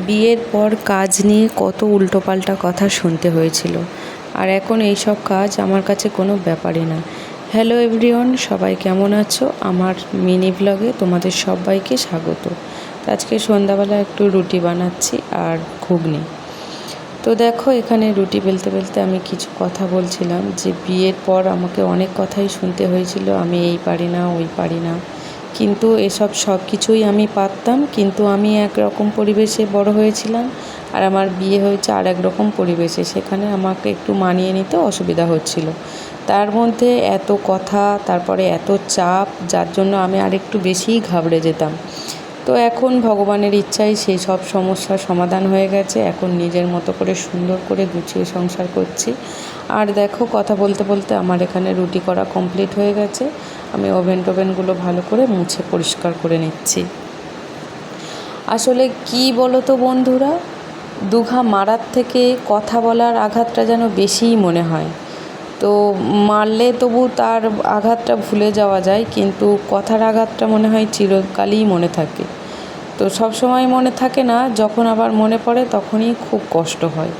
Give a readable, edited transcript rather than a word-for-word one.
বিয়ের পর কাজ নিয়ে কত উল্টোপাল্টা কথা শুনতে হয়েছিল, আর এখন এই সব কাজ আমার কাছে কোনো ব্যাপারই না। হ্যালো এভরিওয়ান, সবাই কেমন আছো? আমার মিনি ব্লগে তোমাদের সবাইকে স্বাগত। আজকে সন্ধ্যাবেলা একটু রুটি বানাচ্ছি আর ঘুগনি। তো দেখো, এখানে রুটি বেলতে বেলতে আমি কিছু কথা বলছিলাম যে বিয়ের পর আমাকে অনেক কথাই শুনতে হয়েছিল, আমি এই পারি না ওই পারি না, কিন্তু এসব সব কিছুই আমি পারতাম। কিন্তু আমি একরকম পরিবেশে বড় হয়েছিলাম, আর আমার বিয়ে হয়েছে আর এক রকম পরিবেশে, সেখানে আমাকে একটু মানিয়ে নিতে অসুবিধা হচ্ছিল। তার মধ্যে এত কথা, তারপরে এত চাপ, যার জন্য আমি আরেকটু বেশিই ঘাবড়ে যেতাম। তো এখন ভগবানের ইচ্ছায় সেই সব সমস্যার সমাধান হয়ে গেছে। এখন নিজের মতো করে সুন্দর করে গুছিয়ে সংসার করছি। আর দেখো, কথা বলতে বলতে আমার এখানে রুটি করা কমপ্লিট হয়ে গেছে। আমি ওভেনগুলো ভালো করে মুছে পরিষ্কার করে নিচ্ছি। আসলে কি বলো তো বন্ধুরা, দুঘা মারার থেকে কথা বলার আঘাতটা যেন বেশিই মনে হয়। তো মারলে তবু তার আঘাতটা ভুলে যাওয়া যায়, কিন্তু কথার আঘাতটা মনে হয় চিরকালই মনে থাকে। তো সব সময় মনে থাকে না, যখন আবার মনে পড়ে তখনই খুব কষ্ট হয়।